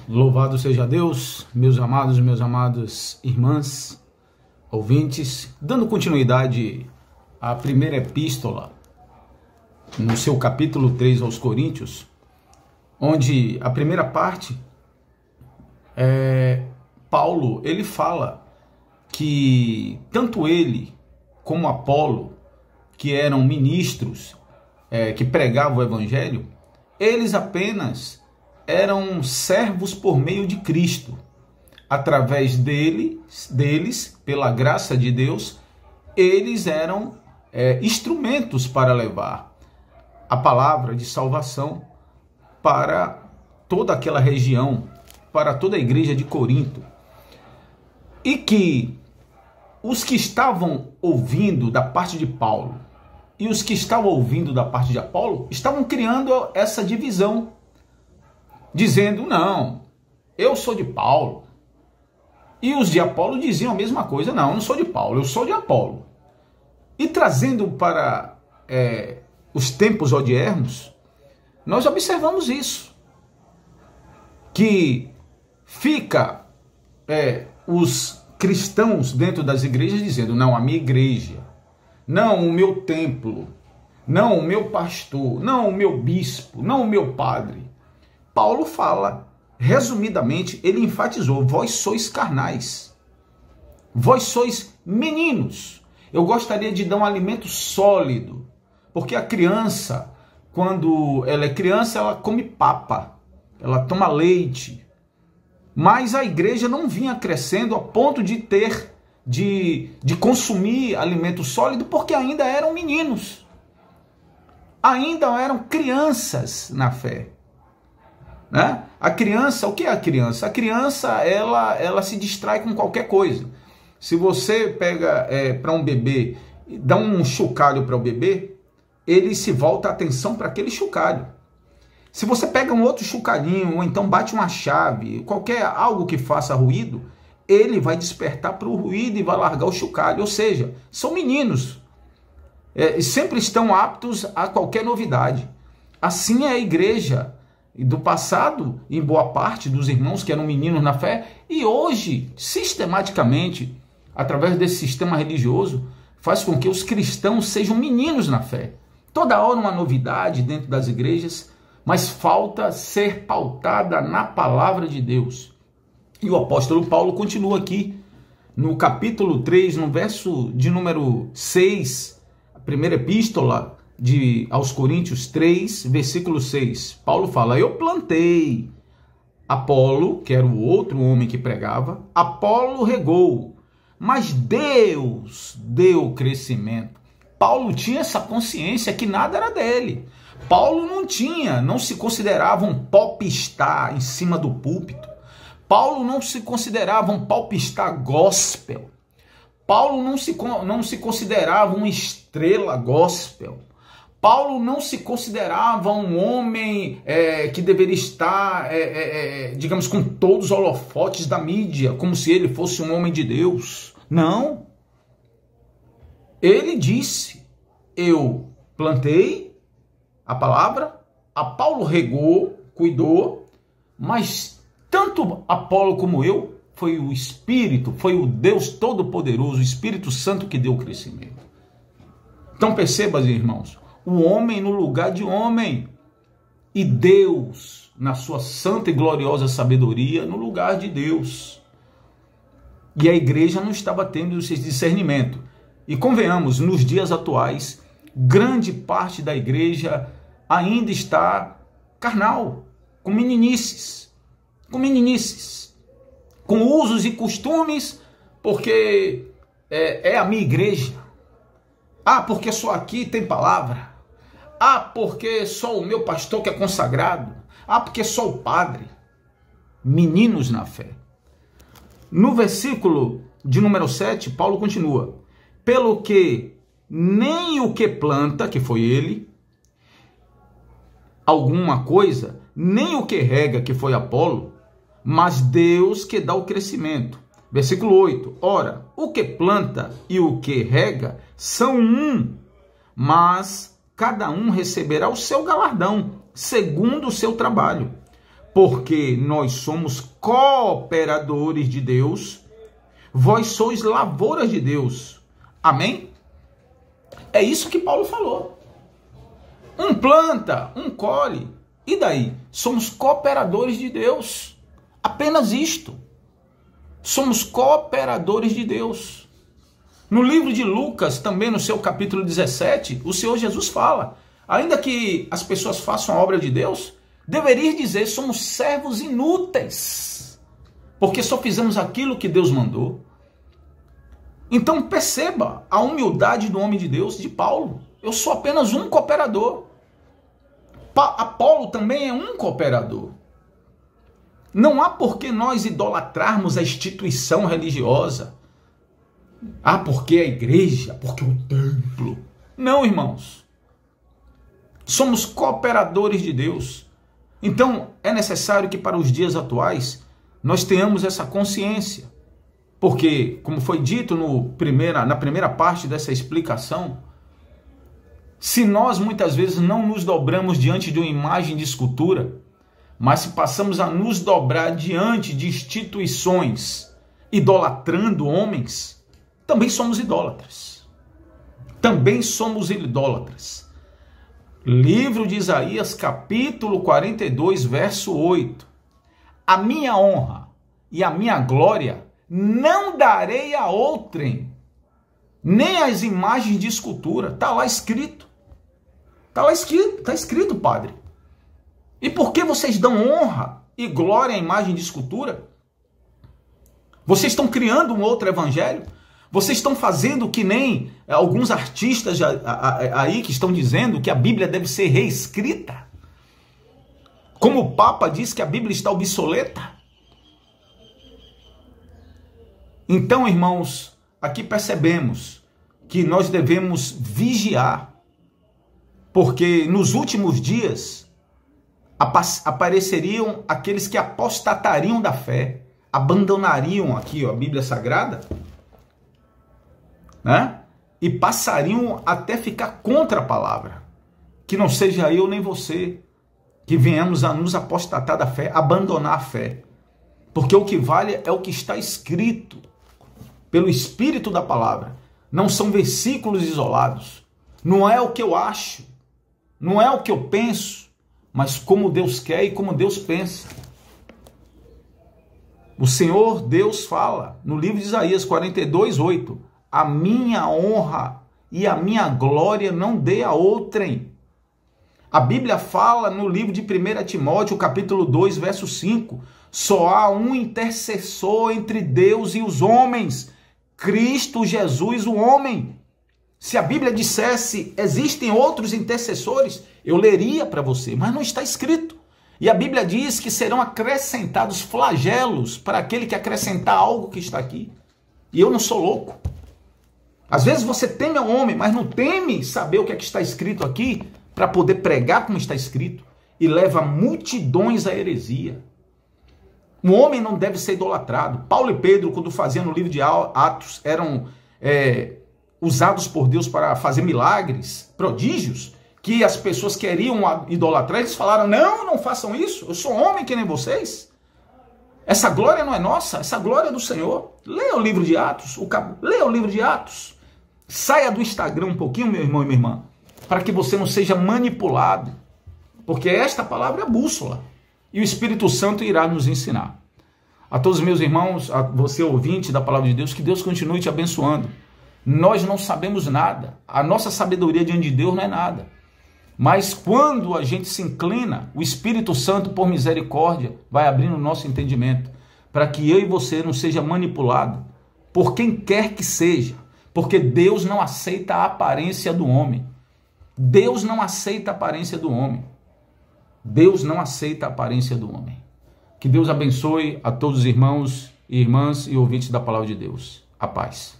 Louvado seja Deus, meus amados irmãs, ouvintes, dando continuidade à primeira epístola, no seu capítulo 3 aos Coríntios, onde a primeira parte, Paulo, ele fala que tanto ele como Apolo, que eram ministros, que pregavam o evangelho, eles apenas eram servos por meio de Cristo. Através deles, pela graça de Deus, eles eram instrumentos para levar a palavra de salvação para toda aquela região, para toda a igreja de Corinto. E que os que estavam ouvindo da parte de Paulo e os que estavam ouvindo da parte de Apolo estavam criando essa divisão, dizendo, não, eu sou de Paulo. E os de Apolo diziam a mesma coisa, não, eu não sou de Paulo, eu sou de Apolo. E trazendo para os tempos odiernos, nós observamos isso, que fica os cristãos dentro das igrejas dizendo, não, a minha igreja, não o meu templo, não o meu pastor, não o meu bispo, não o meu padre. Paulo fala, resumidamente, ele enfatizou, vós sois carnais, vós sois meninos. Eu gostaria de dar um alimento sólido, porque a criança, quando ela é criança, ela come papa, ela toma leite, mas a igreja não vinha crescendo a ponto de ter, de consumir alimento sólido, porque ainda eram meninos, ainda eram crianças na fé. Né? A criança, o que é a criança? A criança, ela se distrai com qualquer coisa. Se você pega para um bebê, dá um chocalho para o bebê, ele se volta a atenção para aquele chocalho. Se você pega um outro chocalhinho, ou então bate uma chave, algo que faça ruído, ele vai despertar para o ruído e vai largar o chocalho. Ou seja, são meninos, sempre estão aptos a qualquer novidade. Assim é a igreja do passado, em boa parte dos irmãos que eram meninos na fé, e hoje, sistematicamente, através desse sistema religioso, faz com que os cristãos sejam meninos na fé. Toda hora uma novidade dentro das igrejas, mas falta ser pautada na palavra de Deus. E o apóstolo Paulo continua aqui, no capítulo 3, no verso de número 6, a primeira epístola aos Coríntios 3, versículo 6, Paulo fala, eu plantei, Apolo, que era o outro homem que pregava, Apolo regou, mas Deus deu crescimento. Paulo tinha essa consciência que nada era dele. Paulo não se considerava um popstar em cima do púlpito. Paulo não se considerava um popstar gospel. Paulo não se considerava uma estrela gospel. Paulo não se considerava um homem que deveria estar, digamos, com todos os holofotes da mídia, como se ele fosse um homem de Deus. Não. Ele disse, eu plantei a palavra, Apolo regou, cuidou, mas tanto Apolo como eu, foi o Espírito, foi o Deus Todo-Poderoso, o Espírito Santo que deu o crescimento. Então perceba, irmãos, o homem no lugar de homem e Deus, na sua santa e gloriosa sabedoria, no lugar de Deus. E a igreja não estava tendo esse discernimento. E convenhamos, nos dias atuais, grande parte da igreja ainda está carnal, com meninices, com usos e costumes, porque é a minha igreja. Ah, porque só aqui tem palavra. Ah, porque só o meu pastor que é consagrado. Ah, porque só o padre. Meninos na fé. No versículo de número 7, Paulo continua. Pelo que nem o que planta, que foi ele, alguma coisa, nem o que rega, que foi Apolo, mas Deus que dá o crescimento. Versículo 8. Ora, o que planta e o que rega são um, mas cada um receberá o seu galardão, segundo o seu trabalho. porque nós somos cooperadores de Deus, vós sois lavouras de Deus. Amém? É isso que Paulo falou. Um planta, um colhe. E daí? Somos cooperadores de Deus. Apenas isto. Somos cooperadores de Deus. No livro de Lucas, também no seu capítulo 17, o Senhor Jesus fala, ainda que as pessoas façam a obra de Deus, deveria dizer, somos servos inúteis, porque só fizemos aquilo que Deus mandou. Então perceba a humildade do homem de Deus, de Paulo. Eu sou apenas um cooperador. Apolo também é um cooperador. Não há por que nós idolatrarmos a instituição religiosa. Ah, porque a igreja, porque o templo. Não, irmãos. Somos cooperadores de Deus. Então, é necessário que para os dias atuais nós tenhamos essa consciência. Porque, como foi dito na primeira parte dessa explicação, se nós muitas vezes não nos dobramos diante de uma imagem de escultura, mas se passamos a nos dobrar diante de instituições, idolatrando homens, também somos idólatras. Também somos idólatras. Livro de Isaías, capítulo 42, verso 8. A minha honra e a minha glória não darei a outrem, nem as imagens de escultura. Está lá escrito. Está escrito, padre. E por que vocês dão honra e glória à imagem de escultura? Vocês estão criando um outro evangelho? Vocês estão fazendo que nem alguns artistas aí que estão dizendo que a Bíblia deve ser reescrita? Como o Papa diz que a Bíblia está obsoleta? Então, irmãos, aqui percebemos que nós devemos vigiar, porque nos últimos dias apareceriam aqueles que apostatariam da fé, abandonariam aqui a Bíblia Sagrada, né? E passariam até ficar contra a palavra. Que não seja eu nem você que venhamos a nos apostatar da fé, abandonar a fé. Porque o que vale é o que está escrito pelo Espírito da palavra. Não são versículos isolados. Não é o que eu acho. Não é o que eu penso. Mas como Deus quer e como Deus pensa. O Senhor Deus fala no livro de Isaías 42, 8. A minha honra e a minha glória não dê a outrem. A Bíblia fala no livro de 1 Timóteo, capítulo 2, verso 5. Só há um intercessor entre Deus e os homens, Cristo Jesus, o homem. Se a Bíblia dissesse, existem outros intercessores, eu leria para você, mas não está escrito. E a Bíblia diz que serão acrescentados flagelos para aquele que acrescentar algo que está aqui. E eu não sou louco. Às vezes você teme ao homem, mas não teme saber o que é que está escrito aqui para poder pregar como está escrito. E leva multidões à heresia. O homem não deve ser idolatrado. Paulo e Pedro, quando faziam no livro de Atos, eram usados por Deus para fazer milagres, prodígios, que as pessoas queriam idolatrar. Eles falaram, não façam isso, eu sou homem que nem vocês. Essa glória não é nossa, essa glória é do Senhor. Leia o livro de Atos, leia o livro de Atos. Saia do Instagram um pouquinho, meu irmão e minha irmã, para que você não seja manipulado. Porque esta palavra é a bússola. E o Espírito Santo irá nos ensinar. A todos os meus irmãos, a você ouvinte da palavra de Deus, que Deus continue te abençoando. Nós não sabemos nada. A nossa sabedoria diante de Deus não é nada. Mas quando a gente se inclina, o Espírito Santo, por misericórdia, vai abrindo o nosso entendimento, para que eu e você não seja manipulado por quem quer que seja, porque Deus não aceita a aparência do homem. Deus não aceita a aparência do homem. Deus não aceita a aparência do homem. Que Deus abençoe a todos os irmãos e irmãs e ouvintes da palavra de Deus. A paz.